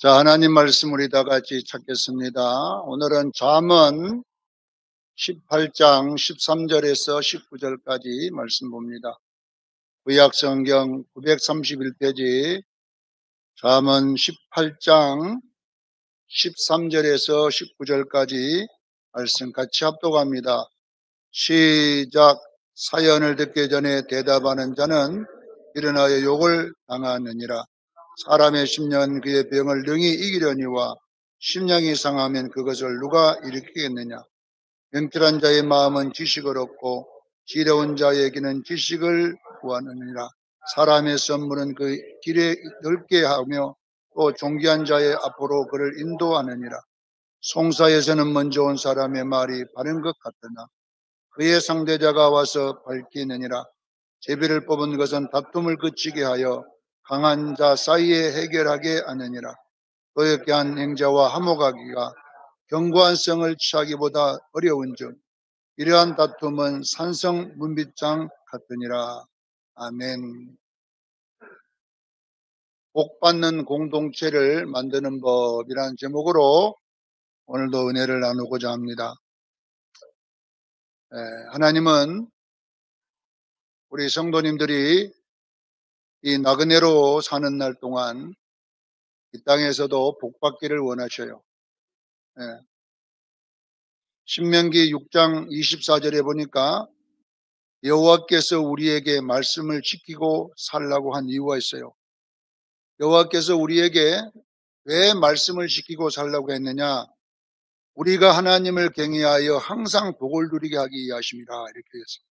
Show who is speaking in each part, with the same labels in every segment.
Speaker 1: 자, 하나님 말씀 우리 다 같이 찾겠습니다. 오늘은 잠언 18장 13절에서 19절까지 말씀 봅니다. 구약 성경 931페이지 잠언 18장 13절에서 19절까지 말씀 같이 합독합니다. 시작. 사연을 듣기 전에 대답하는 자는 일어나여 욕을 당하느니라. 사람의 심령은 그의 병을 능히 이기려니와 심령이 상하면 그것을 누가 일으키겠느냐. 명철한 자의 마음은 지식을 얻고 지혜로운 자에게는 지식을 구하느니라. 사람의 선물은 그 길에 넓게 하며 또 존귀한 자의 앞으로 그를 인도하느니라. 송사에서는 먼저 온 사람의 말이 바른 것 같으나 그의 상대자가 와서 밝히느니라. 제비를 뽑은 것은 다툼을 그치게 하여 강한 자 사이에 해결하게 하느니라. 도역게 한 행자와 화목하기가 견고한 성을 취하기보다 어려운즉 이러한 다툼은 산성 문빗장 같으니라. 아멘. 복받는 공동체를 만드는 법이라는 제목으로 오늘도 은혜를 나누고자 합니다. 하나님은 우리 성도님들이 이 나그네로 사는 날 동안 이 땅에서도 복받기를 원하셔요. 신명기 6장 24절에 보니까 여호와께서 우리에게 말씀을 지키고 살라고 한 이유가 있어요. 여호와께서 우리에게 왜 말씀을 지키고 살라고 했느냐? 우리가 하나님을 경외하여 항상 복을 누리게 하기 위하심이라, 이렇게 했어요.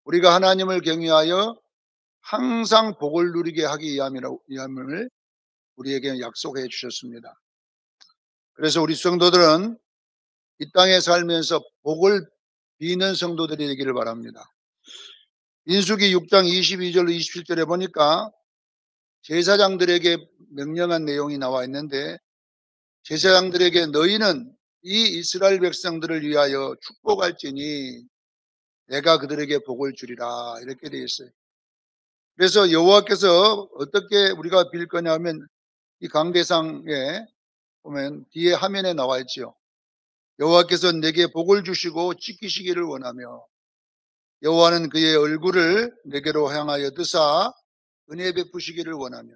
Speaker 1: 우리가 하나님을 경외하여 항상 복을 누리게 하기 위함을 우리에게 약속해 주셨습니다. 그래서 우리 성도들은 이 땅에 살면서 복을 비는 성도들이 되기를 바랍니다. 민수기 6장 22절로 27절에 보니까 제사장들에게 명령한 내용이 나와 있는데, 제사장들에게 너희는 이 이스라엘 백성들을 위하여 축복할지니 내가 그들에게 복을 주리라, 이렇게 되어 있어요. 그래서 여호와께서 어떻게 우리가 빌 거냐 하면 이 강대상에 보면 뒤에 화면에 나와 있지요. 여호와께서 내게 복을 주시고 지키시기를 원하며 여호와는 그의 얼굴을 내게로 향하여 드사 은혜 베푸시기를 원하며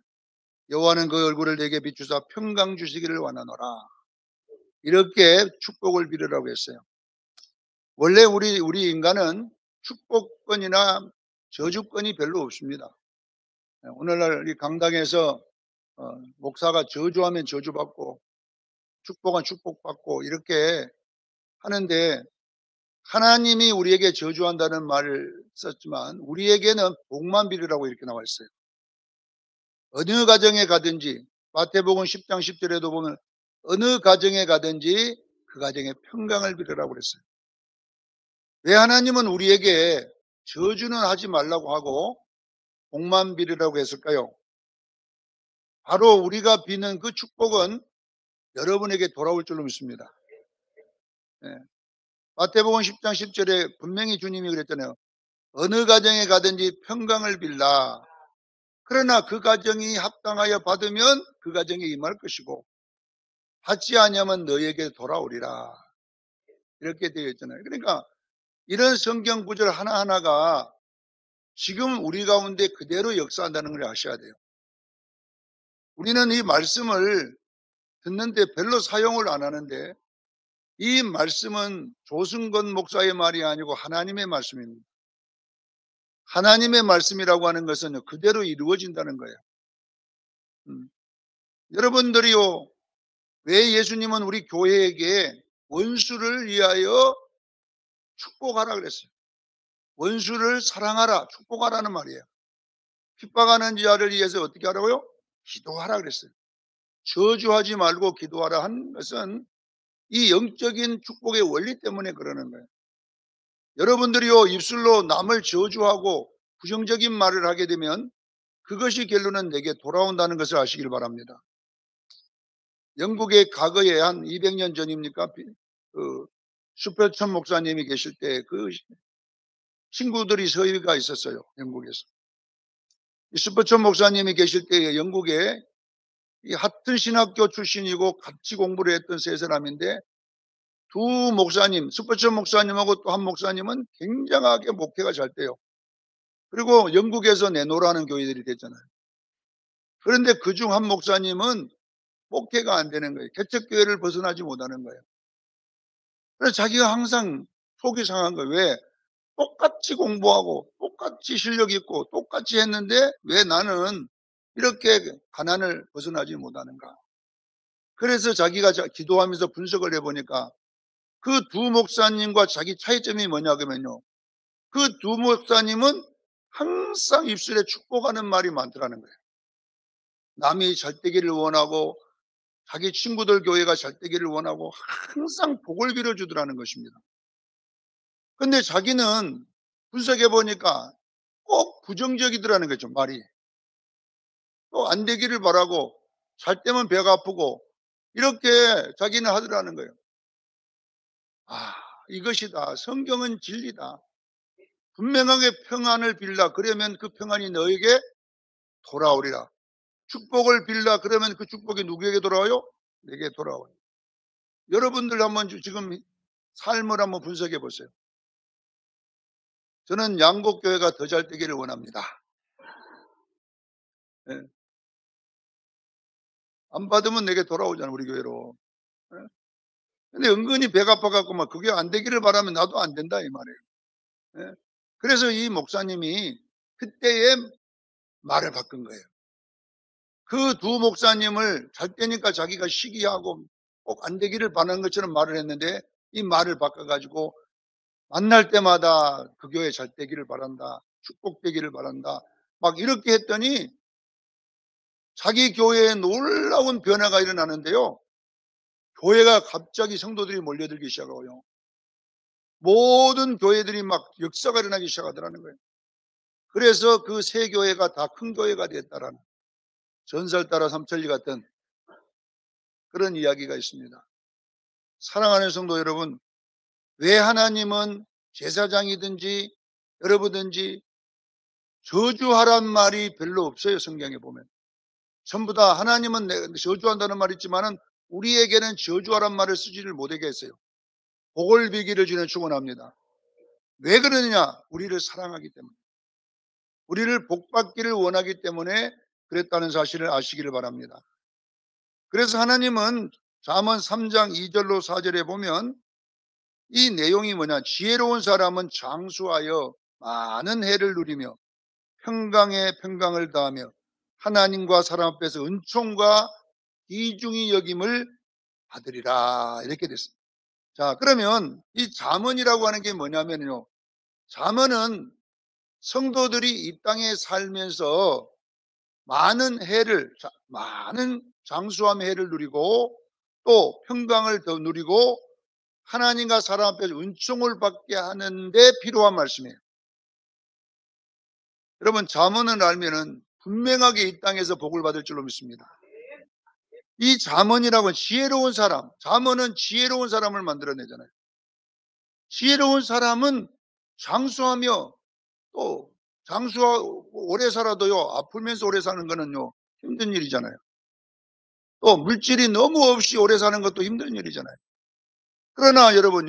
Speaker 1: 여호와는 그 얼굴을 내게 비추사 평강 주시기를 원하노라. 이렇게 축복을 빌으라고 했어요. 원래 우리 인간은 축복권이나 저주권이 별로 없습니다. 오늘날 이 강당에서 목사가 저주하면 저주받고 축복은 축복받고 이렇게 하는데, 하나님이 우리에게 저주한다는 말을 썼지만 우리에게는 복만 빌으라고 이렇게 나와 있어요. 어느 가정에 가든지 마태복음 10장 10절에도 보면 어느 가정에 가든지 그 가정에 평강을 빌으라고 그랬어요. 왜 하나님은 우리에게 저주는 하지 말라고 하고 복만 빌으라고 했을까요? 바로 우리가 비는 그 축복은 여러분에게 돌아올 줄로 믿습니다. 마태복음 10장 10절에 분명히 주님이 그랬잖아요. 어느 가정에 가든지 평강을 빌라. 그러나 그 가정이 합당하여 받으면 그 가정에 임할 것이고 받지 아니하면 너에게 돌아오리라. 이렇게 되어 있잖아요. 그러니까 이런 성경 구절 하나하나가 지금 우리 가운데 그대로 역사한다는 걸 아셔야 돼요. 우리는 이 말씀을 듣는데 별로 사용을 안 하는데 이 말씀은 조승건 목사의 말이 아니고 하나님의 말씀입니다. 하나님의 말씀이라고 하는 것은 그대로 이루어진다는 거예요. 여러분들이요, 왜 예수님은 우리 교회에게 원수를 위하여 축복하라 그랬어요? 원수를 사랑하라, 축복하라는 말이에요. 핍박하는 자를 위해서 어떻게 하라고요? 기도하라 그랬어요. 저주하지 말고 기도하라 한 것은 이 영적인 축복의 원리 때문에 그러는 거예요. 여러분들이요, 입술로 남을 저주하고 부정적인 말을 하게 되면 그것이 결론은 내게 돌아온다는 것을 아시길 바랍니다. 영국의 과거에 한 200년 전입니까? 슈퍼천 목사님이 계실 때 그 친구들이 서의가 있었어요. 영국에서. 슈퍼천 목사님이 계실 때 영국에 이 같은 신학교 출신이고 같이 공부를 했던 세 사람인데 두 목사님, 스포츠 목사님하고 또 한 목사님은 굉장하게 목회가 잘 돼요. 그리고 영국에서 내노라는 교회들이 됐잖아요. 그런데 그중 한 목사님은 목회가 안 되는 거예요. 개척교회를 벗어나지 못하는 거예요. 그래서 자기가 항상 속이 상한 거예요. 왜? 똑같이 공부하고 똑같이 실력 있고 똑같이 했는데 왜 나는 이렇게 가난을 벗어나지 못하는가? 그래서 자기가 기도하면서 분석을 해보니까 그 두 목사님과 자기 차이점이 뭐냐 그러면요. 그 두 목사님은 항상 입술에 축복하는 말이 많더라는 거예요. 남이 잘 되기를 원하고 자기 친구들 교회가 잘 되기를 원하고 항상 복을 빌어주더라는 것입니다. 근데 자기는 분석해 보니까 꼭 부정적이더라는 거죠, 말이. 또 안 되기를 바라고 잘 때면 배가 아프고 이렇게 자기는 하더라는 거예요. 아, 이것이다. 성경은 진리다. 분명하게 평안을 빌라. 그러면 그 평안이 너에게 돌아오리라. 축복을 빌라. 그러면 그 축복이 누구에게 돌아와요? 내게 돌아와요. 여러분들 한번 지금 삶을 한번 분석해 보세요. 저는 양곡교회가 더 잘 되기를 원합니다. 예. 안 받으면 내게 돌아오잖아, 우리 교회로. 예. 근데 은근히 배가 아파갖고 막 그게 안 되기를 바라면 나도 안 된다, 이 말이에요. 예. 그래서 이 목사님이 그때의 말을 바꾼 거예요. 그 두 목사님을 잘 되니까 자기가 시기하고 꼭 안 되기를 바라는 것처럼 말을 했는데 이 말을 바꿔가지고 만날 때마다 그 교회 잘 되기를 바란다. 축복되기를 바란다. 막 이렇게 했더니 자기 교회에 놀라운 변화가 일어나는데요. 교회가 갑자기 성도들이 몰려들기 시작하고요. 모든 교회들이 막 역사가 일어나기 시작하더라는 거예요. 그래서 그 세 교회가 다 큰 교회가 됐다라는 전설 따라 삼천리 같은 그런 이야기가 있습니다. 사랑하는 성도 여러분, 왜 하나님은 제사장이든지 여러분든지 저주하란 말이 별로 없어요, 성경에 보면. 전부 다 하나님은 저주한다는 말이 있지만은 우리에게는 저주하란 말을 쓰지를 못하게 했어요. 복을 비기를 주는 축원합니다. 왜 그러느냐? 우리를 사랑하기 때문에. 우리를 복받기를 원하기 때문에 그랬다는 사실을 아시기를 바랍니다. 그래서 하나님은 잠언 3장 2절로 4절에 보면 이 내용이 뭐냐? 지혜로운 사람은 장수하여 많은 해를 누리며 평강에 평강을 더하며 하나님과 사람 앞에서 은총과 이중히 여김을 받으리라. 이렇게 됐습니다. 자, 그러면 이 잠언이라고 하는 게 뭐냐면요. 잠언은 성도들이 이 땅에 살면서 많은 장수함의 해를 누리고 또 평강을 더 누리고 하나님과 사람 앞에서 은총을 받게 하는데 필요한 말씀이에요. 여러분, 잠언을 알면은 분명하게 이 땅에서 복을 받을 줄로 믿습니다. 이 잠언이라고 지혜로운 사람, 잠언은 지혜로운 사람을 만들어내잖아요. 지혜로운 사람은 장수하며 또 장수하고 오래 살아도요, 아프면서 오래 사는 거는요, 힘든 일이잖아요. 또 물질이 너무 없이 오래 사는 것도 힘든 일이잖아요. 그러나 여러분,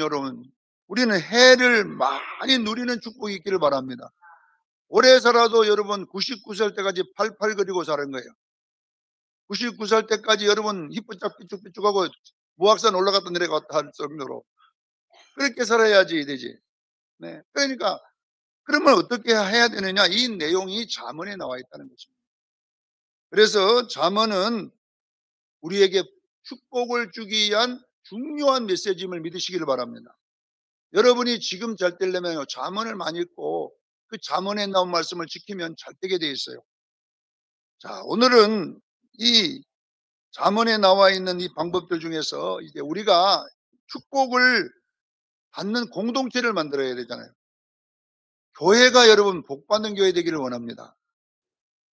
Speaker 1: 우리는 해를 많이 누리는 축복이 있기를 바랍니다. 오래 살아도 여러분 99살 때까지 팔팔거리고 사는 거예요. 99살 때까지 여러분 힙부짝 삐쭉삐쭉하고 무악산 올라갔다 내려갔다 할 정도로 그렇게 살아야지 되지. 네. 그러니까 그러면 어떻게 해야 되느냐? 이 내용이 잠언에 나와 있다는 것입니다. 그래서 잠언은 우리에게 축복을 주기 위한 중요한 메시지임을 믿으시기를 바랍니다. 여러분이 지금 잘 되려면 잠언을 많이 읽고 그 잠언에 나온 말씀을 지키면 잘 되게 되어 있어요. 자, 오늘은 이 잠언에 나와 있는 이 방법들 중에서 이제 우리가 축복을 받는 공동체를 만들어야 되잖아요. 교회가 여러분 복 받는 교회 되기를 원합니다.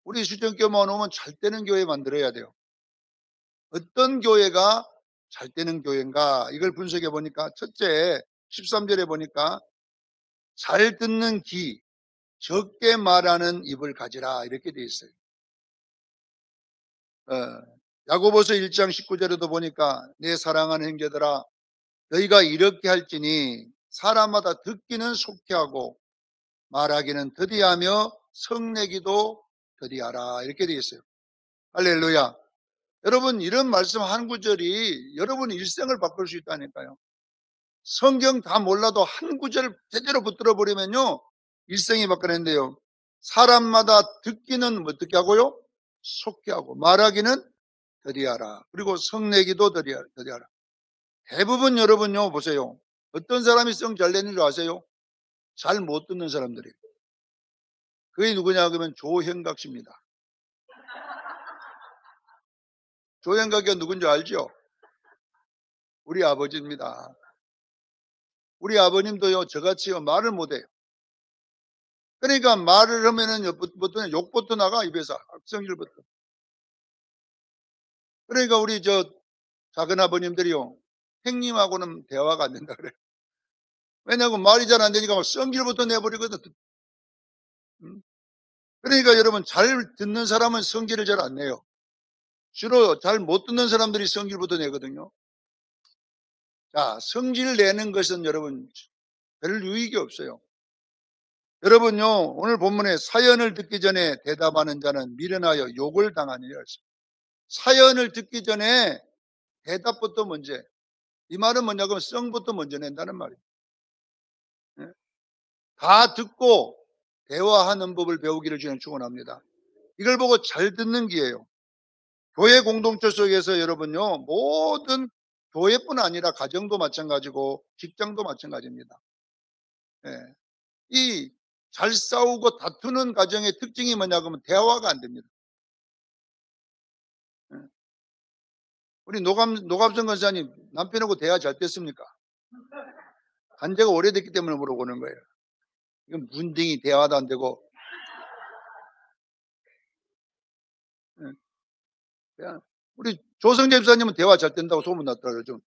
Speaker 1: 우리 수정교회만 오면 잘 되는 교회 만들어야 돼요. 어떤 교회가 잘 되는 교회인가 이걸 분석해 보니까 첫째 13절에 보니까 잘 듣는 귀, 적게 말하는 입을 가지라 이렇게 돼 있어요. 야고보서 1장 19절에도 보니까 내 사랑하는 형제들아 너희가 이렇게 할지니 사람마다 듣기는 속히하고 말하기는 더디하며 성내기도 더디하라 이렇게 되어 있어요. 할렐루야. 여러분 이런 말씀 한 구절이 여러분 일생을 바꿀 수 있다니까요. 성경 다 몰라도 한 구절 제대로 붙들어 버리면요 일생이 바뀌는데요. 사람마다 듣기는 어떻게 하고요? 속히 하고 말하기는 더디하라. 그리고 성내기도 더디하라. 대부분 여러분요 보세요. 어떤 사람이 성 잘 내는 줄 아세요? 잘 못 듣는 사람들이에요. 그게 누구냐 그러면 조형각 씨입니다. 조형각이 누군지 알죠? 우리 아버지입니다. 우리 아버님도요 저같이요 말을 못해요. 그러니까 말을 하면은 보통 욕부터 나가 입에서 악성질부터. 그러니까 우리 저 작은 아버님들이요 형님하고는 대화가 안 된다 그래. 왜냐하면 말이 잘 안 되니까 막 성질부터 내버리거든. 음? 그러니까 여러분 잘 듣는 사람은 성질을 잘 안 내요. 주로 잘 못 듣는 사람들이 성질부터 내거든요. 자, 성질 내는 것은 여러분 별 유익이 없어요. 여러분요 오늘 본문에 사연을 듣기 전에 대답하는 자는 미련하여 욕을 당하니라 했습니다. 사연을 듣기 전에 대답부터 먼저 해. 이 말은 뭐냐면 성부터 먼저 낸다는 말이에요. 예? 다 듣고 대화하는 법을 배우기를 주는 축원합니다. 이걸 보고 잘 듣는 기예요. 교회 공동체 속에서 여러분요 모든 교회뿐 아니라 가정도 마찬가지고 직장도 마찬가지입니다. 예. 이 잘 싸우고 다투는 가정의 특징이 뭐냐 그러면 대화가 안 됩니다. 예. 우리 노갑성 권사님 남편하고 대화 잘 됐습니까? 한 지가 오래됐기 때문에 물어보는 거예요. 이건 문딩이 대화도 안 되고. 예. 그냥 우리 조성재 집사님은 대화 잘 된다고 소문났더라고요. 좀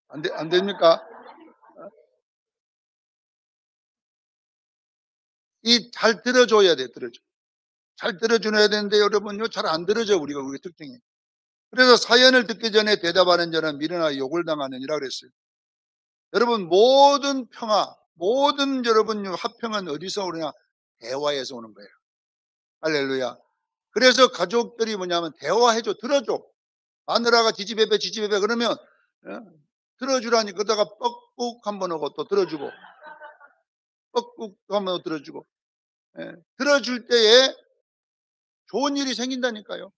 Speaker 1: 안 됩니까? 이 잘 들어줘야 돼, 들어줘. 잘 들어줘야 되는데 여러분요 잘 안 들어줘 우리 특징이. 그래서 사연을 듣기 전에 대답하는 자는 미련하여 욕을 당하느니라 그랬어요. 여러분 모든 평화, 모든 여러분 화평은 어디서 오느냐? 대화에서 오는 거예요. 할렐루야. 그래서 가족들이 뭐냐면 대화해줘, 들어줘. 마누라가 지지배배 그러면 들어주라니 그러다가 뻑뻑 한번 하고 또 들어주고 뻑뻑 한번 들어주고 들어줄 때에 좋은 일이 생긴다니까요.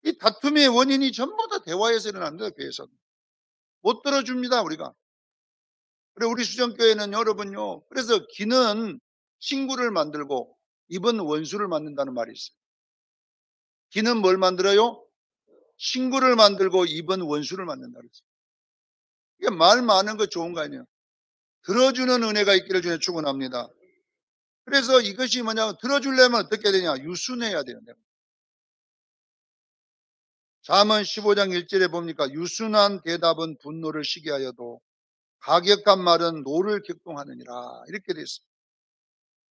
Speaker 1: 이 다툼의 원인이 전부 다 대화에서 일어납니다. 교회에서 못 들어줍니다 우리가. 그래 우리 수정교회는 여러분요 그래서 기는 친구를 만들고 입은 원수를 만든다는 말이 있어요. 기는 뭘 만들어요? 친구를 만들고 입은 원수를 만든다 그랬어요. 이게 말 많은 거 좋은 거 아니에요. 들어주는 은혜가 있기를 주에 축원합니다. 그래서 이것이 뭐냐면 들어주려면 어떻게 되냐? 유순해야 돼요. 잠언 15장 1절에 보니까 유순한 대답은 분노를 시게 하여도 가격한 말은 노를 격동하느니라 이렇게 되어 있습니다.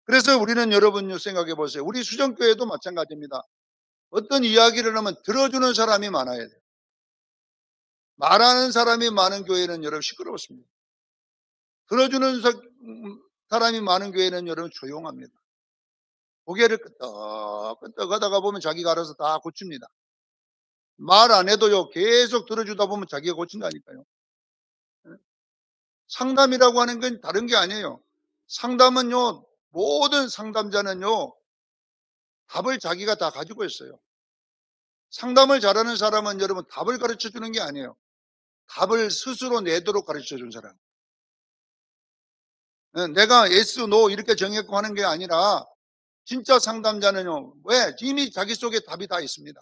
Speaker 1: 그래서 우리는 여러분 생각해 보세요. 우리 수정교회도 마찬가지입니다. 어떤 이야기를 하면 들어주는 사람이 많아야 돼요. 말하는 사람이 많은 교회는 여러분 시끄러웠습니다. 들어주는 사람이 많은 교회는 여러분 조용합니다. 고개를 끄덕끄덕 하다가 보면 자기가 알아서 다 고칩니다. 말 안 해도요 계속 들어주다 보면 자기가 고친다니까요. 상담이라고 하는 건 다른 게 아니에요. 상담은요 모든 상담자는요 답을 자기가 다 가지고 있어요. 상담을 잘하는 사람은 여러분 답을 가르쳐 주는 게 아니에요. 답을 스스로 내도록 가르쳐 준 사람. 내가 yes, no 이렇게 정했고 하는 게 아니라 진짜 상담자는요. 왜? 이미 자기 속에 답이 다 있습니다.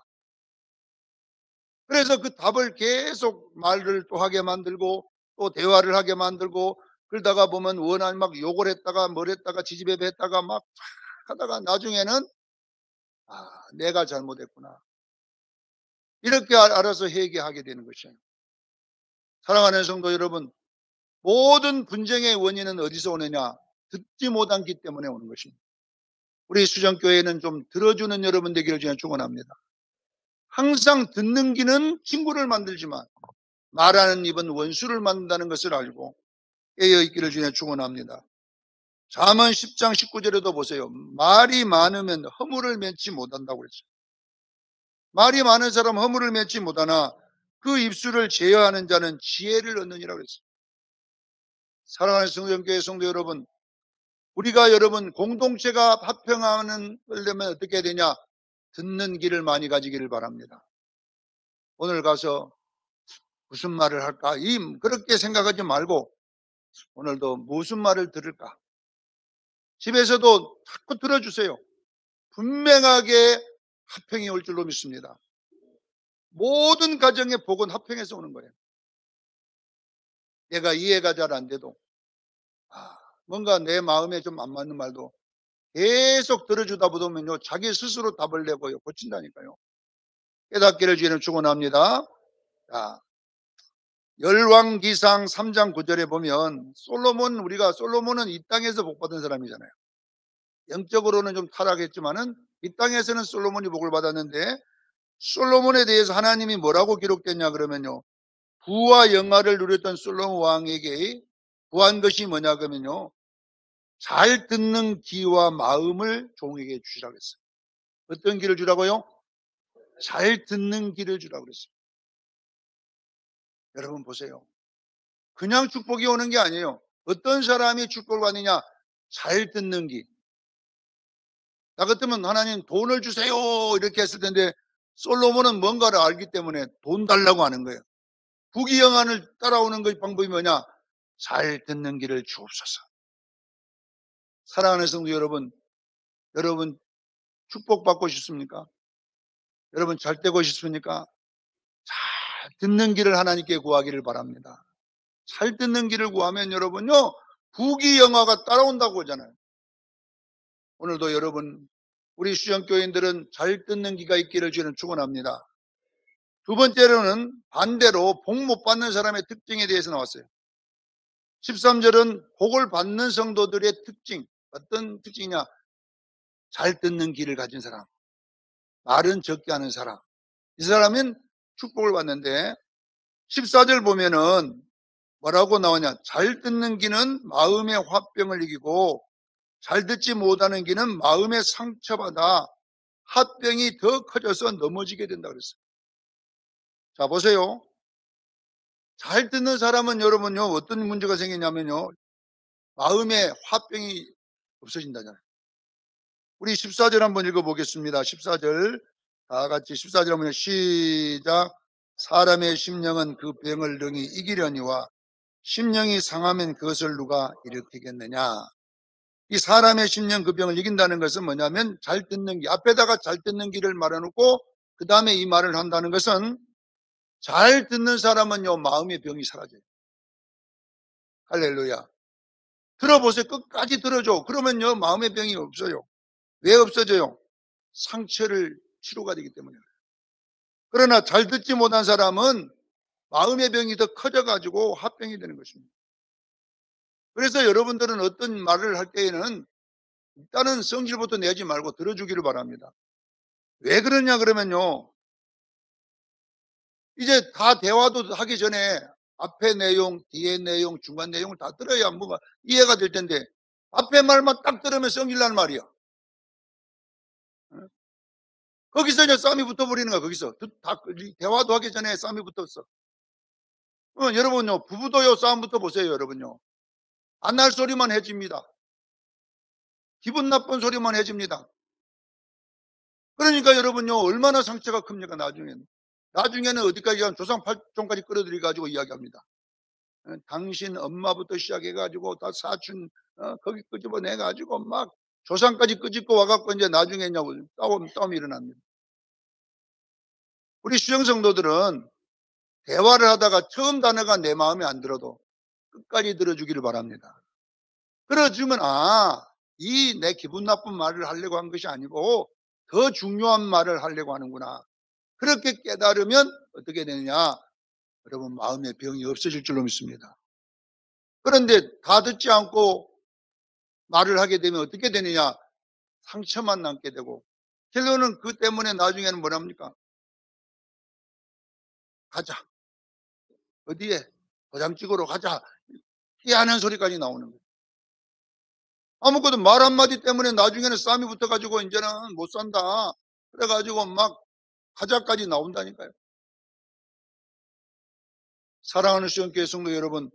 Speaker 1: 그래서 그 답을 계속 말을 또 하게 만들고 또 대화를 하게 만들고 그러다가 보면 원한 막 욕을 했다가 뭘 했다가 지지배배 했다가 막 하다가 나중에는 내가 잘못했구나. 이렇게 알아서 회개하게 되는 것이에요. 사랑하는 성도 여러분, 모든 분쟁의 원인은 어디서 오느냐? 듣지 못한 기 때문에 오는 것입니다. 우리 수정교회는 좀 들어주는 여러분 되기를 저는 축원합니다. 항상 듣는 귀는 친구를 만들지만 말하는 입은 원수를 만든다는 것을 알고 깨어있기를 주님 축원합니다. 잠언 10장 19절에도 보세요. 말이 많으면 허물을 맺지 못한다고 그랬어요. 말이 많은 사람은 허물을 맺지 못하나 그 입술을 제어하는 자는 지혜를 얻느니라고 그랬어요. 사랑하는 성전교회 성도 여러분, 우리가 여러분 공동체가 화평하려면 어떻게 해야 되냐? 듣는 귀를 많이 가지기를 바랍니다. 오늘 가서 무슨 말을 할까? 그렇게 생각하지 말고 오늘도 무슨 말을 들을까? 집에서도 자꾸 들어주세요. 분명하게 화평이 올 줄로 믿습니다. 모든 가정의 복은 화평에서 오는 거예요. 내가 이해가 잘 안 돼도 뭔가 내 마음에 좀 안 맞는 말도 계속 들어주다 보면요 자기 스스로 답을 내고요 고친다니까요. 깨닫기를 주님 축원합니다. 자, 열왕기상 3장 9절에 보면 솔로몬은 이 땅에서 복받은 사람이잖아요. 영적으로는 좀 타락했지만은 이 땅에서는 솔로몬이 복을 받았는데 솔로몬에 대해서 하나님이 뭐라고 기록됐냐 그러면요. 부와 영화를 누렸던 솔로몬 왕에게 구한 것이 뭐냐 그러면요. 잘 듣는 귀와 마음을 종에게 주시라고 했어요. 어떤 귀를 주라고요? 잘 듣는 귀를 주라고 그랬어요. 여러분 보세요. 그냥 축복이 오는 게 아니에요. 어떤 사람이 축복을 받느냐? 잘 듣는 귀. 나 같으면 하나님 돈을 주세요 이렇게 했을 텐데 솔로몬은 뭔가를 알기 때문에 돈 달라고 하는 거예요. 부귀영화를 따라오는 그 방법이 뭐냐? 잘 듣는 귀를 주옵소서. 사랑하는 성도 여러분 축복받고 싶습니까? 여러분 잘 되고 싶습니까? 잘 듣는 귀를 하나님께 구하기를 바랍니다. 잘 듣는 귀를 구하면 여러분요 부귀영화가 따라온다고 하잖아요. 오늘도 여러분 우리 수영교인들은 잘 듣는 귀가 있기를 주는 축원합니다. 두 번째로는 반대로 복 못 받는 사람의 특징에 대해서 나왔어요. 13절은 복을 받는 성도들의 특징, 어떤 특징이냐? 잘 듣는 귀를 가진 사람, 말은 적게 하는 사람. 이 사람은 축복을 받는데 14절 보면은 뭐라고 나오냐? 잘 듣는 귀는 마음의 화병을 이기고 잘 듣지 못하는 귀는 마음의 상처받아 화병이 더 커져서 넘어지게 된다 그랬어요. 자 보세요. 잘 듣는 사람은 여러분요 어떤 문제가 생기냐면요 마음의 화병이 없어진다잖아요. 우리 14절 한번 읽어보겠습니다. 14절 다 같이 14절 한번 시작. 사람의 심령은 그 병을 능히 이기려니와 심령이 상하면 그것을 누가 일으키겠느냐. 이 사람의 심령 그 병을 이긴다는 것은 뭐냐면 잘 듣는 귀 앞에다가 잘 듣는 귀를 말해놓고 그 다음에 이 말을 한다는 것은 잘 듣는 사람은요 마음의 병이 사라져요. 할렐루야. 들어보세요. 끝까지 들어줘. 그러면요 마음의 병이 없어요. 왜 없어져요? 상처를 치료가 되기 때문에. 그러나 잘 듣지 못한 사람은 마음의 병이 더 커져가지고 화병이 되는 것입니다. 그래서 여러분들은 어떤 말을 할 때에는 일단은 성질부터 내지 말고 들어주기를 바랍니다. 왜 그러냐 그러면요 이제 다 대화도 하기 전에 앞에 내용, 뒤에 내용, 중간 내용을 다 들어야 뭐가 이해가 될 텐데 앞에 말만 딱 들으면 성질나는 말이야. 거기서 이제 싸움이 붙어버리는 거야. 거기서 다 대화도 하기 전에 싸움이 붙었어. 여러분요 부부도요 싸움 붙어보세요. 여러분요 안 할 소리만 해집니다. 기분 나쁜 소리만 해집니다. 그러니까 여러분요 얼마나 상처가 큽니까 나중에는 어디까지 가면 조상 팔종까지 끌어들여 가지고 이야기합니다. 당신 엄마부터 시작해가지고 다 사춘 거기 끄집어내가지고 막 조상까지 끄집고 와갖고 이제 나중에 싸움이 일어납니다. 우리 수영성도들은 대화를 하다가 처음 단어가 내 마음에 안 들어도 끝까지 들어주기를 바랍니다. 그래주면 이 내 기분 나쁜 말을 하려고 한 것이 아니고 더 중요한 말을 하려고 하는구나. 그렇게 깨달으면 어떻게 되느냐? 여러분 마음의 병이 없어질 줄로 믿습니다. 그런데 다 듣지 않고 말을 하게 되면 어떻게 되느냐? 상처만 남게 되고 결론은 그 때문에 나중에는 뭐랍니까? 가자. 어디에? 도장 찍으러 가자. 희한한 소리까지 나오는 거예요. 아무것도 말 한마디 때문에 나중에는 싸움이 붙어가지고 이제는 못 산다. 그래가지고 막 가자까지 나온다니까요. 사랑하는 시온교회 성도 여러분,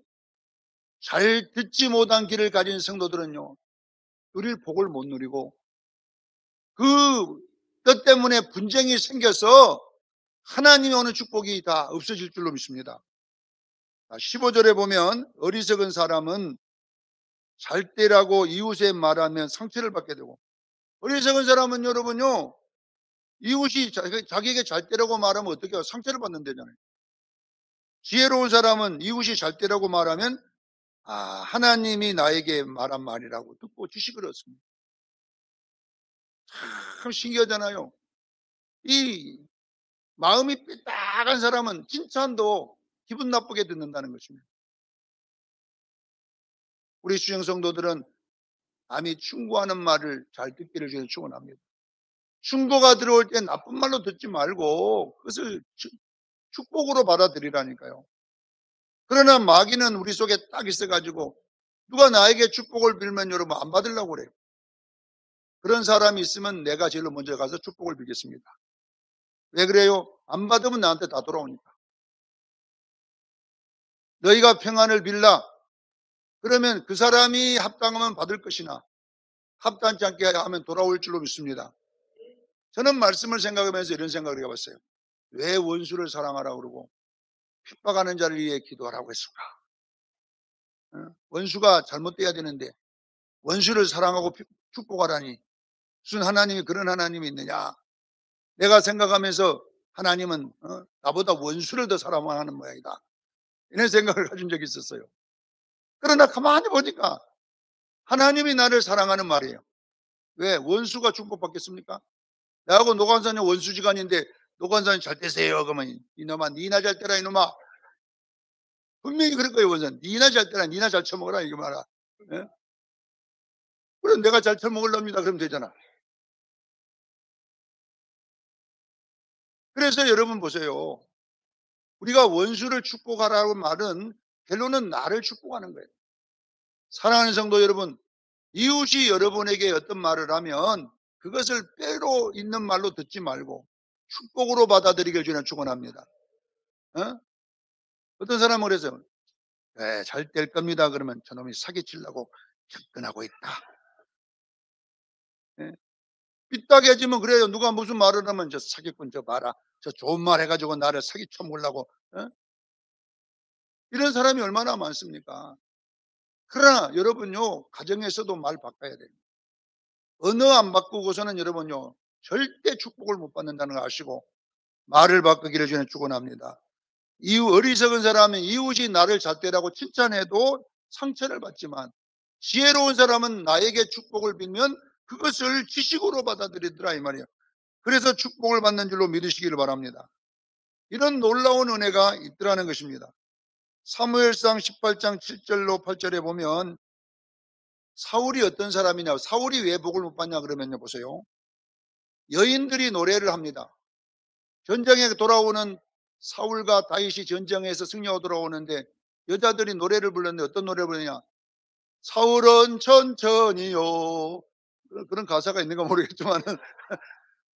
Speaker 1: 잘 듣지 못한 길을 가진 성도들은요, 누릴 복을 못 누리고 그 뜻 때문에 분쟁이 생겨서 하나님이 오는 축복이 다 없어질 줄로 믿습니다. 15절에 보면 어리석은 사람은 잘 때라고 이웃에 말하면 상처를 받게 되고, 어리석은 사람은 여러분요, 이웃이 자기에게 잘 때라고 말하면 어떻게 해요? 상처를 받는다잖아요. 지혜로운 사람은 이웃이 잘 때라고 말하면 하나님이 나에게 말한 말이라고 듣고 지식을 얻습니다. 참 신기하잖아요. 이 마음이 삐딱한 사람은 칭찬도 기분 나쁘게 듣는다는 것입니다. 우리 수영 성도들은 남이 충고하는 말을 잘 듣기를 저는 축원합니다. 충고가 들어올 때 나쁜 말로 듣지 말고 그것을 축복으로 받아들이라니까요. 그러나 마귀는 우리 속에 딱 있어가지고 누가 나에게 축복을 빌면 여러분 안 받으려고 그래요. 그런 사람이 있으면 내가 제일 먼저 가서 축복을 빌겠습니다. 왜 그래요? 안 받으면 나한테 다 돌아오니까. 너희가 평안을 빌라. 그러면 그 사람이 합당하면 받을 것이나 합당치 않게 하면 돌아올 줄로 믿습니다. 저는 말씀을 생각하면서 이런 생각을 해봤어요. 왜 원수를 사랑하라고 그러고 핍박하는 자를 위해 기도하라고 했을까? 원수가 잘못돼야 되는데 원수를 사랑하고 축복하라니 무슨 하나님이 그런 하나님이 있느냐? 내가 생각하면서 하나님은 나보다 원수를 더 사랑하는 모양이다. 이런 생각을 가진 적이 있었어요. 그러나 가만히 보니까 하나님이 나를 사랑하는 말이에요. 왜? 원수가 축복받겠습니까? 나하고 노관사님 원수지간인데 노관사님 잘 되세요. 그러면 이놈아 니나 잘 되라 이놈아. 분명히 그럴 거예요. 원사님. 니나 잘 되라 니나 잘 처먹어라 이거 말아. 예? 그럼 내가 잘 처먹으렵니다. 그러면 되잖아. 그래서 여러분 보세요. 우리가 원수를 축복하라고 말은 결론은 나를 축복하는 거예요. 사랑하는 성도 여러분, 이웃이 여러분에게 어떤 말을 하면 그것을 때로 있는 말로 듣지 말고 축복으로 받아들이길 저는 축원합니다. 어떤 사람은 그래서 잘 될 겁니다. 그러면 저놈이 사기치려고 접근하고 있다. 삐딱해지면 그래요. 누가 무슨 말을 하면 저 사기꾼 저 봐라. 저 좋은 말 해가지고 나를 사기쳐 먹으려고. 이런 사람이 얼마나 많습니까? 그러나 여러분요, 가정에서도 말 바꿔야 돼요. 언어 안 바꾸고서는 여러분요, 절대 축복을 못 받는다는 거 아시고 말을 바꾸기를 저는 축원합니다. 어리석은 사람은 이웃이 나를 잣대라고 칭찬해도 상처를 받지만 지혜로운 사람은 나에게 축복을 빌면 그것을 지식으로 받아들이더라 이 말이에요. 그래서 축복을 받는 줄로 믿으시기를 바랍니다. 이런 놀라운 은혜가 있더라는 것입니다. 사무엘상 18장 7절로 8절에 보면 사울이 어떤 사람이냐, 사울이 왜 복을 못 받냐 그러면요, 보세요. 여인들이 노래를 합니다. 전쟁에 돌아오는 사울과 다윗이 전쟁에서 승리하고 돌아오는데 여자들이 노래를 불렀는데 어떤 노래를 부르냐? 사울은 천천히요. 그런 가사가 있는가 모르겠지만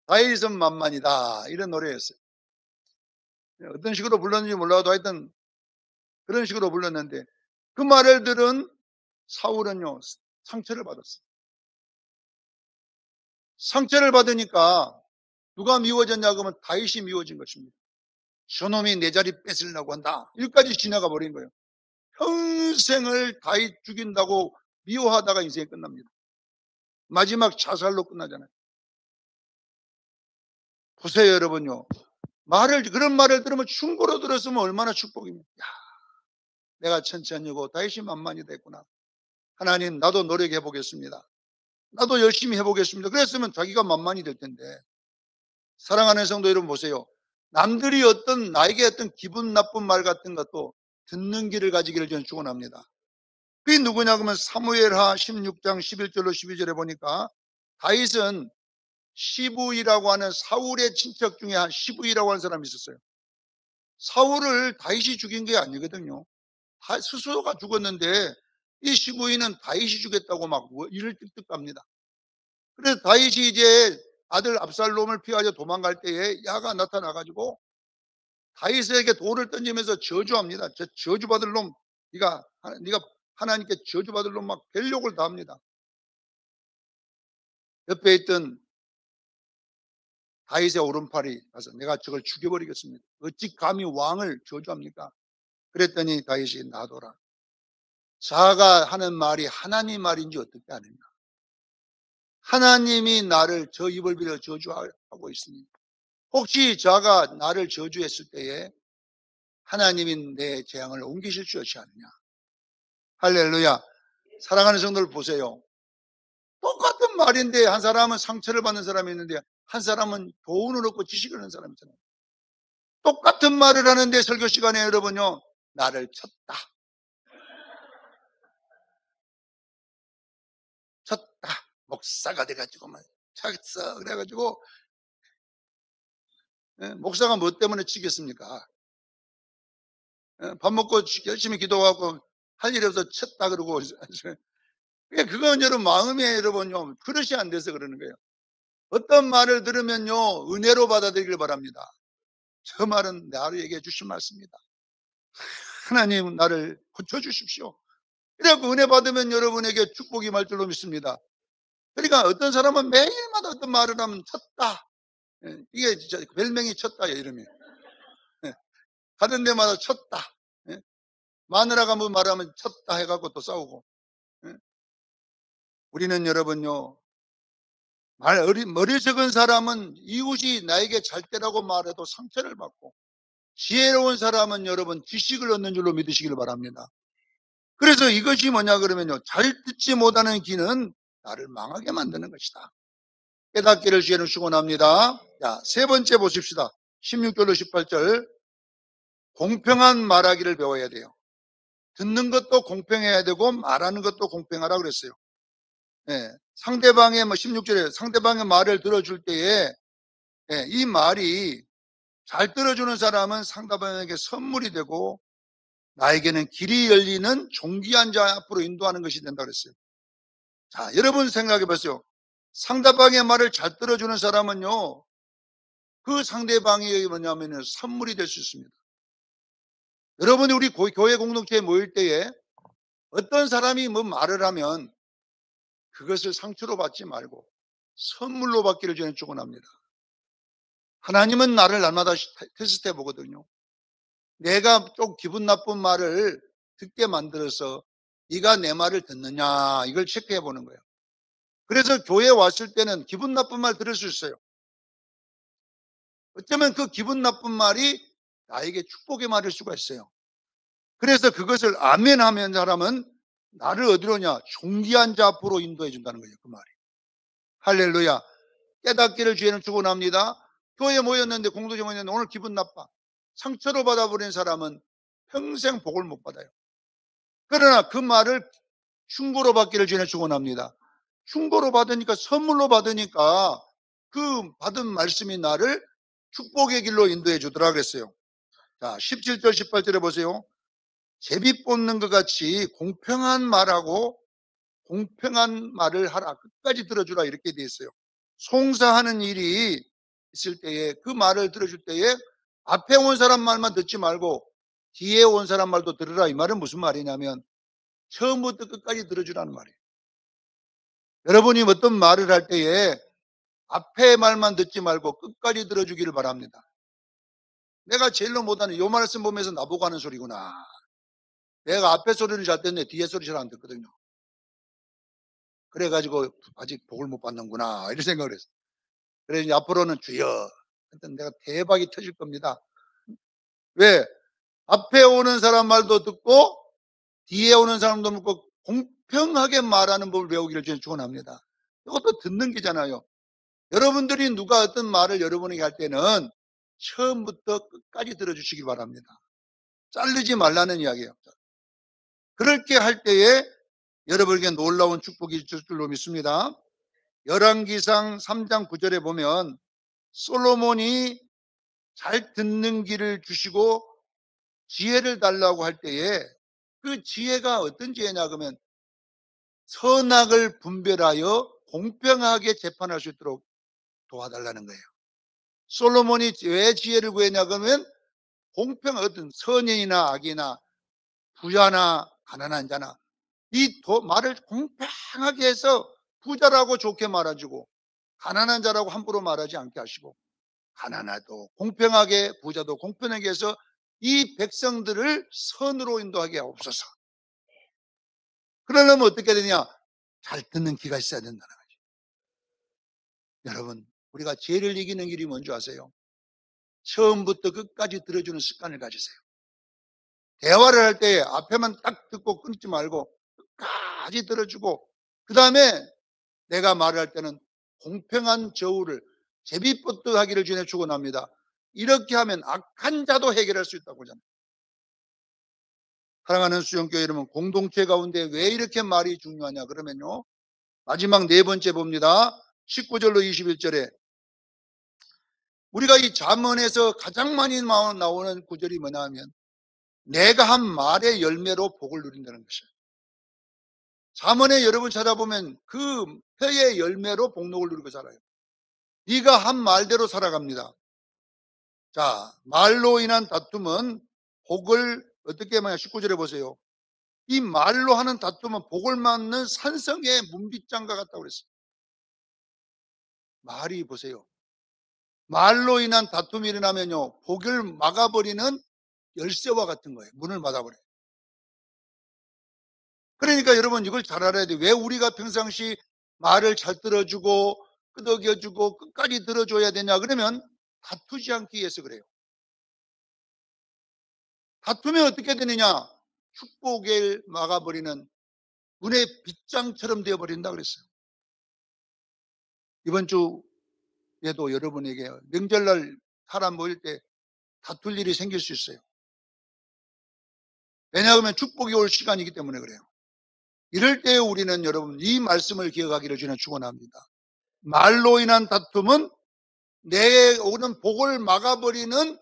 Speaker 1: 다윗은 만만이다. 이런 노래였어요. 어떤 식으로 불렀는지 몰라도 하여튼 그런 식으로 불렀는데 그 말을 들은 사울은요, 상처를 받았어요. 상처를 받으니까 누가 미워졌냐 그러면 다윗이 미워진 것입니다. 저놈이 내 자리 뺏으려고 한다. 여기까지 지나가 버린 거예요. 평생을 다윗 죽인다고 미워하다가 인생이 끝납니다. 마지막 자살로 끝나잖아요. 보세요 여러분요. 그런 말을 들으면 충고로 들었으면 얼마나 축복입니까? 내가 천천히고 다윗이 만만히 됐구나. 하나님 나도 노력해 보겠습니다. 나도 열심히 해보겠습니다. 그랬으면 자기가 만만히 될 텐데. 사랑하는 성도 여러분 보세요. 남들이 나에게 어떤 기분 나쁜 말 같은 것도 듣는 길을 가지기를 저는 축원합니다. 그게 누구냐 그러면 사무엘하 16장 11절로 12절에 보니까 다윗은 시브이라고 하는 사울의 친척 중에 한 시브이라고 하는 사람이 있었어요. 사울을 다윗이 죽인 게 아니거든요. 스스로가 죽었는데 이 시부인은 다윗이 죽였다고 막 이를 뜩뜩합니다. 그래서 다윗이 이제 아들 압살롬을 피하여 도망갈 때에 야가 나타나가지고 다윗에게 돌을 던지면서 저주합니다. 저 저주받을 놈, 네가 하나님께 저주받을 놈 막 벨욕을 다합니다. 옆에 있던 다윗의 오른팔이 가서 내가 저걸 죽여버리겠습니다. 어찌 감히 왕을 저주합니까? 그랬더니 다윗이 놔둬라. 자가 하는 말이 하나님 말인지 어떻게 아는가? 하나님이 나를 저 입을 빌어 저주하고 있으니 혹시 자가 나를 저주했을 때에 하나님이 내 재앙을 옮기실 줄 아시느냐? 할렐루야. 사랑하는 성도들 보세요. 똑같은 말인데 한 사람은 상처를 받는 사람이 있는데 한 사람은 교훈을 얻고 지식을 얻는 사람이 있잖아요. 똑같은 말을 하는데 설교 시간에 여러분요, 나를 쳤다. 목사가 돼가지고 막 쳤어. 그래가지고 목사가 뭐 때문에 치겠습니까? 밥 먹고 열심히 기도하고 할 일이 없어 쳤다 그러고 그건 여러분 마음에 여러분요 그릇이 안 돼서 그러는 거예요. 어떤 말을 들으면요 은혜로 받아들이길 바랍니다. 저 말은 나에게 주신 말씀입니다. 하나님 나를 고쳐주십시오. 이래갖고 은혜 받으면 여러분에게 축복이 말 줄로 믿습니다. 그러니까 어떤 사람은 매일마다 어떤 말을 하면 쳤다. 이게 진짜 별명이 쳤다 이름이. 가던 데마다 쳤다. 마누라가 뭐 말하면 쳤다 해갖고 또 싸우고. 우리는 여러분요 머리 적은 사람은 이웃이 나에게 잘 되라고 말해도 상처를 받고 지혜로운 사람은 여러분 지식을 얻는 줄로 믿으시길 바랍니다. 그래서 이것이 뭐냐 그러면요 잘 듣지 못하는 귀는 나를 망하게 만드는 것이다. 깨닫기를 주에는 축원합니다. 자, 세 번째 보십시다. 16절로 18절 공평한 말하기를 배워야 돼요. 듣는 것도 공평해야 되고 말하는 것도 공평하라 그랬어요. 상대방의 16절에 상대방의 말을 들어줄 때에 이 말이 잘 들어주는 사람은 상대방에게 선물이 되고 나에게는 길이 열리는 존귀한 자 앞으로 인도하는 것이 된다 그랬어요. 자, 여러분 생각해 보세요. 상대방의 말을 잘 들어주는 사람은요, 그 상대방이 뭐냐면 선물이 될 수 있습니다. 여러분이 우리 교회 공동체에 모일 때에 어떤 사람이 뭐 말을 하면 그것을 상처로 받지 말고 선물로 받기를 저는 축원합니다. 하나님은 나를 날마다 테스트해 보거든요. 내가 좀 기분 나쁜 말을 듣게 만들어서 네가 내 말을 듣느냐 이걸 체크해 보는 거예요. 그래서 교회에 왔을 때는 기분 나쁜 말 들을 수 있어요. 어쩌면 그 기분 나쁜 말이 나에게 축복의 말일 수가 있어요. 그래서 그것을 아멘 하면 사람은 나를 어디로냐 존귀한 자 앞으로 인도해 준다는 거예요. 그 말이. 할렐루야. 깨닫기를 주에는 축원합니다. 교회에 모였는데 공동체 모였는데 오늘 기분 나빠. 상처로 받아버린 사람은 평생 복을 못 받아요. 그러나 그 말을 충고로 받기를 주에는 축원합니다. 충고로 받으니까 선물로 받으니까 그 받은 말씀이 나를 축복의 길로 인도해 주더라 그랬어요. 자, 17절 18절에 보세요. 제비 뽑는 것 같이 공평한 말하고 공평한 말을 하라. 끝까지 들어주라 이렇게 돼 있어요. 송사하는 일이 있을 때에 그 말을 들어줄 때에 앞에 온 사람 말만 듣지 말고 뒤에 온 사람 말도 들으라. 이 말은 무슨 말이냐면 처음부터 끝까지 들어주라는 말이에요. 여러분이 어떤 말을 할 때에 앞에 말만 듣지 말고 끝까지 들어주기를 바랍니다. 내가 제일로 못하는 요 말씀 보면서 나보고 하는 소리구나. 내가 앞에 소리를 잘 듣는데 뒤에 소리 잘 안 듣거든요. 그래가지고 아직 복을 못 받는구나 이런 생각을 했어요. 그래서 이제 앞으로는 주여 하여튼 내가 대박이 터질 겁니다. 왜? 앞에 오는 사람 말도 듣고 뒤에 오는 사람도 듣고 공평하게 말하는 법을 배우기를 저는 축원합니다. 이것도 듣는 게잖아요. 여러분들이 누가 어떤 말을 여러분에게 할 때는 처음부터 끝까지 들어주시기 바랍니다. 자르지 말라는 이야기예요. 그렇게 할 때에 여러분에게 놀라운 축복이 있을 줄로 믿습니다. 열왕기상 3장 9절에 보면 솔로몬이 잘 듣는 귀를 주시고 지혜를 달라고 할 때에 그 지혜가 어떤 지혜냐 그러면 선악을 분별하여 공평하게 재판할 수 있도록 도와달라는 거예요. 솔로몬이 왜 지혜를 구했냐 그러면 어떤 선인이나 악이나 부자나 가난한 자나 이 말을 공평하게 해서 부자라고 좋게 말해주고 가난한 자라고 함부로 말하지 않게 하시고 가난하도 공평하게 부자도 공평하게 해서 이 백성들을 선으로 인도하게 하옵소서. 그러려면 어떻게 되냐? 잘 듣는 귀가 있어야 된다는 거죠. 여러분, 우리가 죄를 이기는 길이 뭔지 아세요? 처음부터 끝까지 들어주는 습관을 가지세요. 대화를 할 때 앞에만 딱 듣고 끊지 말고 끝까지 들어주고 그 다음에 내가 말을 할 때는 공평한 저울을 제비뻗듯하기를 전해 축원합니다. 이렇게 하면 악한 자도 해결할 수 있다고 하잖아요. 사랑하는 수영교회 여러분, 공동체 가운데 왜 이렇게 말이 중요하냐 그러면요, 마지막 네 번째 봅니다. 19절로 21절에 우리가 이 잠언에서 가장 많이 나오는 구절이 뭐냐 하면 내가 한 말의 열매로 복을 누린다는 것이에요. 잠언에 여러분 찾아보면 그 혀의 열매로 복록을 누리고 살아요. 네가 한 말대로 살아갑니다. 자, 말로 인한 다툼은 복을 어떻게 하냐 19절에 보세요. 이 말로 하는 다툼은 복을 맞는 산성의 문빗장과 같다고 그랬어요. 말이 보세요. 말로 인한 다툼이 일어나면요, 복을 막아버리는 열쇠와 같은 거예요. 문을 막아버려요. 그러니까 여러분 이걸 잘 알아야 돼요. 왜 우리가 평상시 말을 잘 들어주고 끄덕여주고 끝까지 들어줘야 되냐 그러면 다투지 않기 위해서 그래요. 다투면 어떻게 되느냐? 축복을 막아버리는 문의 빗장처럼 되어버린다 그랬어요. 이번 주에도 여러분에게 명절날 사람 모일 때 다툴 일이 생길 수 있어요. 왜냐하면 축복이 올 시간이기 때문에 그래요. 이럴 때 우리는 여러분 이 말씀을 기억하기를 저는 축원합니다. 말로 인한 다툼은 내 오는 복을 막아버리는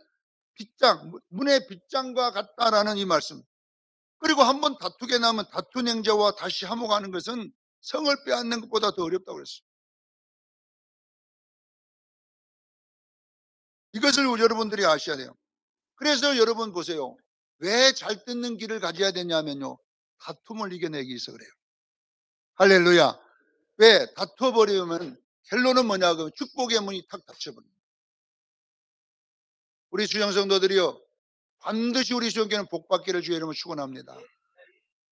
Speaker 1: 빗장, 문의 빗장과 같다라는 이 말씀. 그리고 한번 다투게 나면 다툰 행자와 다시 화목하는 것은 성을 빼앗는 것보다 더 어렵다고 그랬어요. 이것을 여러분들이 아셔야 돼요. 그래서 여러분 보세요. 왜 잘 듣는 길을 가져야 되냐면요, 다툼을 이겨내기 위해서 그래요. 할렐루야. 왜? 다투어버리면 결론은 뭐냐 그러면 축복의 문이 탁 닫혀버립니다. 우리 수영성도들이요, 반드시 우리 수영교회는 복받기를 주의 이름으로 축원합니다.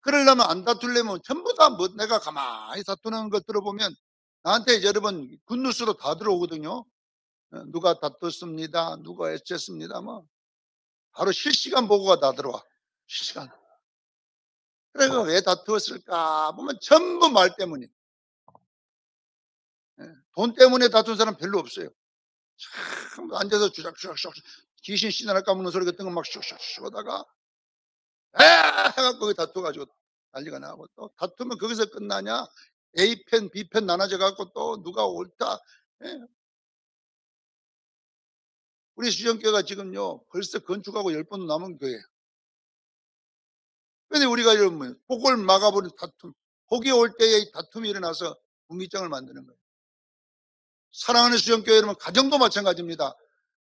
Speaker 1: 그러려면 안 다투려면 전부 다 뭐 내가 가만히 다투는 것 들어보면 나한테 여러분 굿뉴스로 다 들어오거든요. 누가 다퉜습니다. 누가 애쳤습니다. 뭐 바로 실시간 보고가 다 들어와. 실시간. 그래서 왜 다투었을까 보면 전부 말 때문이에요. 돈 때문에 다툰 사람 별로 없어요. 참 앉아서 주작주작 귀신 씨나라 까무는 소리가 뜬 거 막 슉슉슉 하다가 해갖고 다투가지고 난리가 나고 또 다투면 거기서 끝나냐? A편, B편 나눠져 갖고 또 누가 옳다. 예? 우리 수정교회가 지금요 벌써 건축하고 10번 남은 교회예요. 근데 우리가 이러면 복을 막아버린 다툼, 복이 올 때에 다툼이 일어나서 분기장을 만드는 거예요. 사랑하는 수정교회 여러분, 가정도 마찬가지입니다.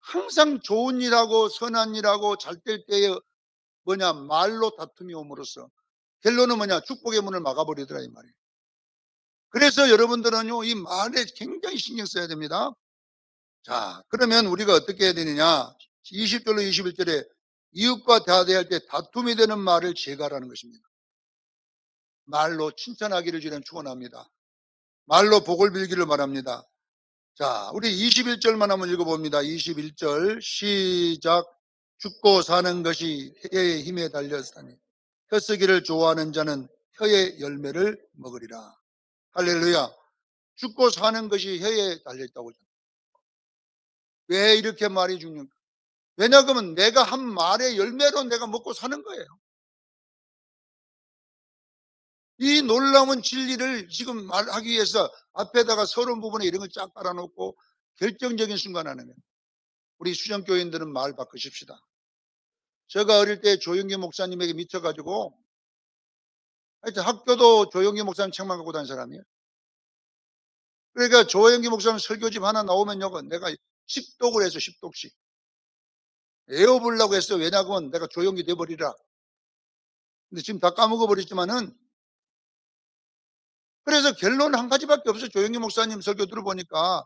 Speaker 1: 항상 좋은 일하고 선한 일하고 잘 될 때에 뭐냐 말로 다툼이 옴으로써 결론은 뭐냐 축복의 문을 막아버리더라 이 말이에요. 그래서 여러분들은요 이 말에 굉장히 신경 써야 됩니다. 자, 그러면 우리가 어떻게 해야 되느냐? 20절로 21절에 이웃과 대화할 때 다툼이 되는 말을 제거하라는 것입니다. 말로 칭찬하기를 저는 축원합니다. 말로 복을 빌기를 바랍니다. 자, 우리 21절만 한번 읽어봅니다. 21절 시작. 죽고 사는 것이 혀의 힘에 달렸으니 혀쓰기를 좋아하는 자는 혀의 열매를 먹으리라. 할렐루야. 죽고 사는 것이 혀에 달려있다고. 왜 이렇게 말이 중요한가? 왜냐하면 내가 한 말의 열매로 내가 먹고 사는 거예요. 이 놀라운 진리를 지금 말하기 위해서 앞에다가 서론 부분에 이런 걸 쫙 깔아놓고 결정적인 순간 하는 거예요. 우리 수정교인들은 말 바꾸십시다. 제가 어릴 때 조영기 목사님에게 미쳐가지고 하여튼 학교도 조영기 목사님 책만 갖고 다닌 사람이에요. 그러니까 조영기 목사님 설교집 하나 나오면요, 내가 10독을 해서 10독씩 외워보려고 했어요. 왜냐하면 내가 조영기 돼버리라. 근데 지금 다 까먹어버렸지만은, 그래서 결론은 한 가지밖에 없어요. 조영기 목사님 설교 들어보니까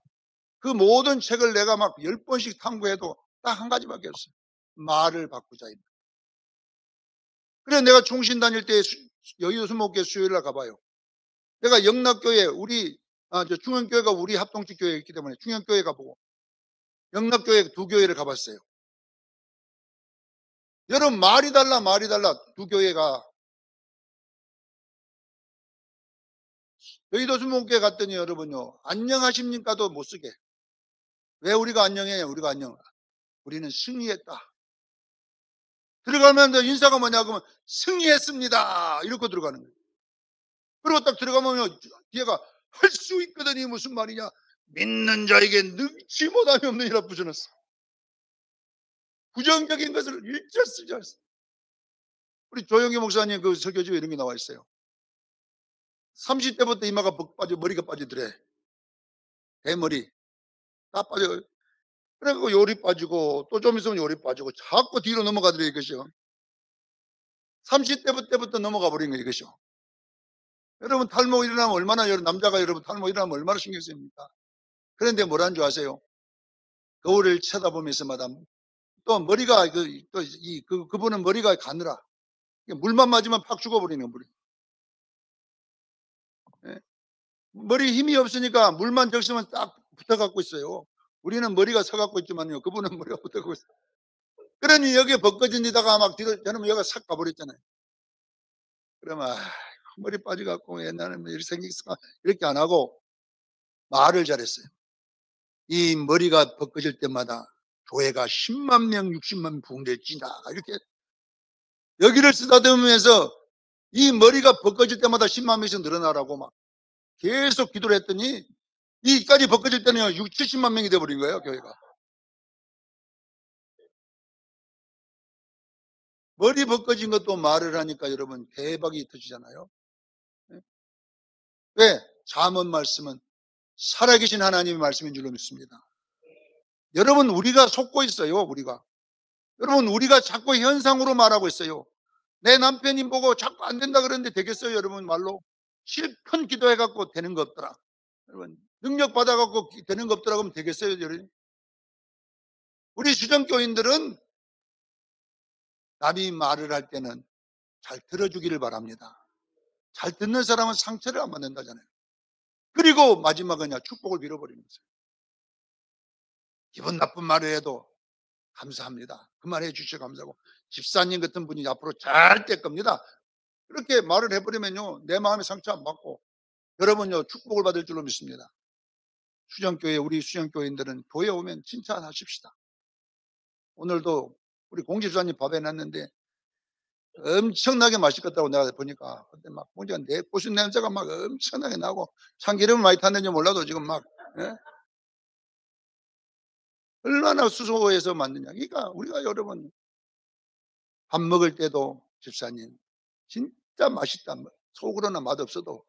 Speaker 1: 그 모든 책을 내가 막 10번씩 탐구해도 딱 한 가지밖에 없어요. 말을 바꾸자입니다. 그래서 내가 총신 다닐 때 여의도 수목교회 수요일날 가봐요. 내가 영락교회 중앙교회가 우리 합동식 교회였기 때문에 중앙교회 가보고 영락교회 두 교회를 가봤어요. 여러분, 말이 달라 두 교회가. 여의도 수목교회 갔더니 여러분요, 안녕하십니까도 못 쓰게. 왜 우리가 안녕해요? 우리는 승리했다. 들어가면 인사가 뭐냐 그러면 승리했습니다 이렇게 들어가는 거예요. 그리고 딱 들어가면 뒤에가 할 수 있거든이 무슨 말이냐, 믿는 자에게 능치 못함이 없느니라 붙여놨어. 부정적인 것을 일절 쓰지 않았어. 우리 조영기 목사님 그 설교집에 이런 게 나와 있어요. 30대부터 이마가 머리가 빠지더래. 대머리 다 빠져. 그래갖고 요리 빠지고 또 좀 있으면 요리 빠지고 자꾸 뒤로 넘어가더래 이것이요. 30대부터 넘어가 버린 거예요 이것이요. 여러분, 탈모 일어나면 얼마나, 남자가 여러분 탈모 일어나면 얼마나 신경 쓰입니까? 그런데 뭐라는 줄 아세요? 거울을 쳐다보면서마다 또 머리가 그분은 머리가 가느라 물만 맞으면 팍 죽어버리는 거예요. 예? 머리 힘이 없으니까 물만 적시면 딱 붙어갖고 있어요. 우리는 머리가 서갖고 있지만요, 그분은 머리가 붙어갖고 있어요. 그러니 여기에 벗겨진데다가 막 뒤로 저는 여기가 싹 가버렸잖아요. 그러면 머리 빠져갖고 옛날에 뭐 이렇게 생겼을까 이렇게 안 하고 말을 잘했어요. 이 머리가 벗겨질 때마다 교회가 10만 명, 60만 명 부흥될지다 이렇게 여기를 쓰다듬으면서 이 머리가 벗겨질 때마다 10만 명씩 늘어나라고 막 계속 기도를 했더니 이까지 벗겨질 때는 6, 70만 명이 돼버린 거예요 교회가. 머리 벗겨진 것도 말을 하니까 여러분 대박이 터지잖아요. 왜? 잠언 말씀은 살아계신 하나님의 말씀인 줄로 믿습니다. 여러분, 우리가 속고 있어요. 여러분, 우리가 자꾸 현상으로 말하고 있어요. 내 남편이 보고 자꾸 안 된다 그러는데 되겠어요 여러분? 말로 실컷 기도해갖고 되는 거 없더라. 여러분, 능력 받아갖고 되는 거 없더라 그러면 되겠어요 여러분? 우리 수정교인들은 남이 말을 할 때는 잘 들어주기를 바랍니다. 잘 듣는 사람은 상처를 안 받는다잖아요. 그리고 마지막은 축복을 빌어버리는 거죠. 기분 나쁜 말을 해도 감사합니다. 그 말 해주셔서 감사하고 집사님 같은 분이 앞으로 잘 될 겁니다. 그렇게 말을 해버리면요, 내 마음에 상처 안 받고 여러분요 축복을 받을 줄로 믿습니다. 우리 수정교인들은 교회 오면 칭찬하십시다. 오늘도 우리 공집사님 밥 해놨는데 엄청나게 맛있겠다고 내가 보니까 그때 막 보니까 내 고수 냄새가 막 엄청나게 나고 참기름을 많이 탔는지 몰라도 지금 막 얼마나 수고해서 만드냐. 그러니까 우리가 여러분 밥 먹을 때도 집사님 진짜 맛있다. 속으로는 맛없어도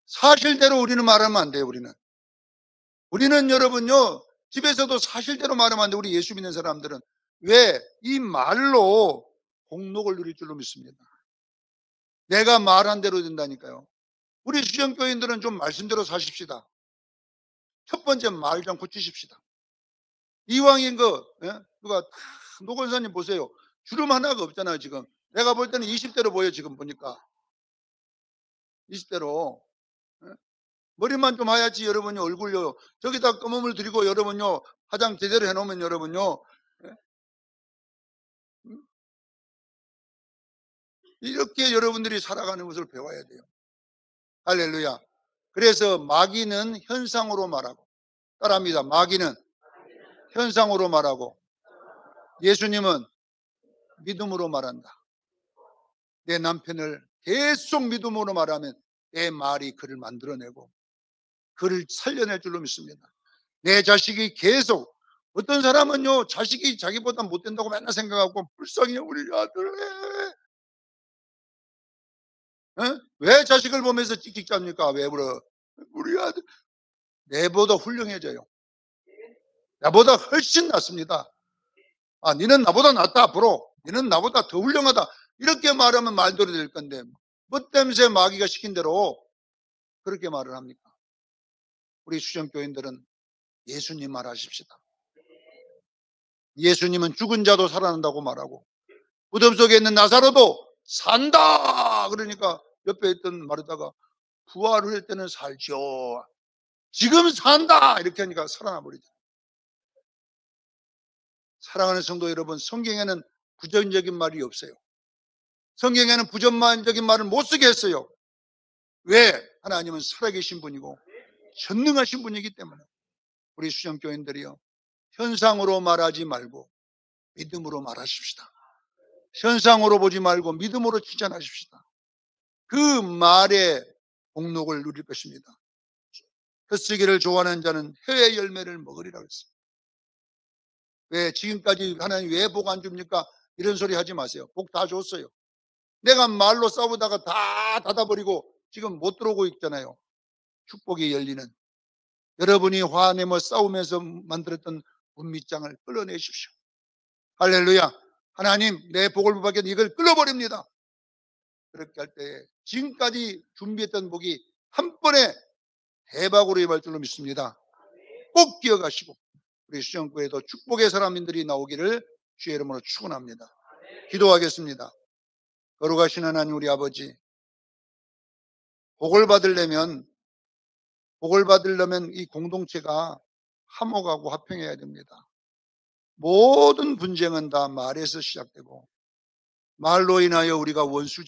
Speaker 1: 사실대로 우리는 말하면 안 돼요. 우리는 여러분요 집에서도 사실대로 말하면 안 돼요. 우리 예수 믿는 사람들은. 왜? 이 말로 복록을 누릴 줄로 믿습니다. 내가 말한 대로 된다니까요. 우리 수정교인들은 좀 말씀대로 사십시다. 첫 번째 말 좀 고치십시다. 이왕인 누가 노건사님 보세요. 주름 하나가 없잖아요 지금. 내가 볼 때는 20대로 보여 지금 보니까. 20대로. 머리만 좀 하얗지 여러분요 얼굴요. 저기다 검은물 들이고 여러분요 화장 제대로 해놓으면 여러분요 이렇게 여러분들이 살아가는 것을 배워야 돼요. 할렐루야. 그래서 마귀는 현상으로 말하고, 따라합니다. 마귀는 현상으로 말하고 예수님은 믿음으로 말한다. 내 남편을 계속 믿음으로 말하면 내 말이 그를 만들어내고 그를 살려낼 줄로 믿습니다. 내 자식이 계속 어떤 사람은요, 자식이 자기보다 못된다고 맨날 생각하고 불쌍해 우리 아들. 왜 자식을 보면서 찍찍 잡니까? 왜 그러? 우리 아들 내보다 훌륭해져요. 나보다 훨씬 낫습니다. 아, 니는 나보다 낫다 앞으로. 니는 나보다 더 훌륭하다. 이렇게 말하면 말들이 될 건데 뭐 때문에 마귀가 시킨 대로 그렇게 말을 합니까? 우리 수정교인들은 예수님 말하십시다. 예수님은 죽은 자도 살아난다고 말하고 무덤 속에 있는 나사로도 산다 그러니까 옆에 있던 마르다가 부활을 할 때는 살죠. 지금 산다 이렇게 하니까 살아나 버리죠. 사랑하는 성도 여러분, 성경에는 부정적인 말이 없어요. 성경에는 부정적인 말을 못 쓰게 했어요. 왜? 하나님은 살아계신 분이고 전능하신 분이기 때문에. 우리 수정교인들이요, 현상으로 말하지 말고 믿음으로 말하십시다. 현상으로 보지 말고 믿음으로 칭찬하십시다. 그 말의 복록을 누릴 것입니다. 헛쓰기를 좋아하는 자는 혀의 열매를 먹으리라고 했어요. 왜 지금까지 하나님 왜 복 안 줍니까? 이런 소리 하지 마세요. 복 다 줬어요. 내가 말로 싸우다가 다 닫아버리고 지금 못 들어오고 있잖아요. 축복이 열리는, 여러분이 화내며 싸우면서 만들었던 분밑장을 끌어내십시오. 할렐루야. 하나님 내 복을 받겠는 이걸 끌어버립니다. 그렇게 할 때 지금까지 준비했던 복이 한 번에 대박으로 임할 줄로 믿습니다. 꼭 기억하시고 우리 수정구에도 축복의 사람들이 나오기를 주의 이름으로 축원합니다. 기도하겠습니다. 거룩하신 하나님 우리 아버지, 복을 받으려면 이 공동체가 화목하고 화평해야 됩니다. 모든 분쟁은 다 말에서 시작되고 말로 인하여 우리가 원수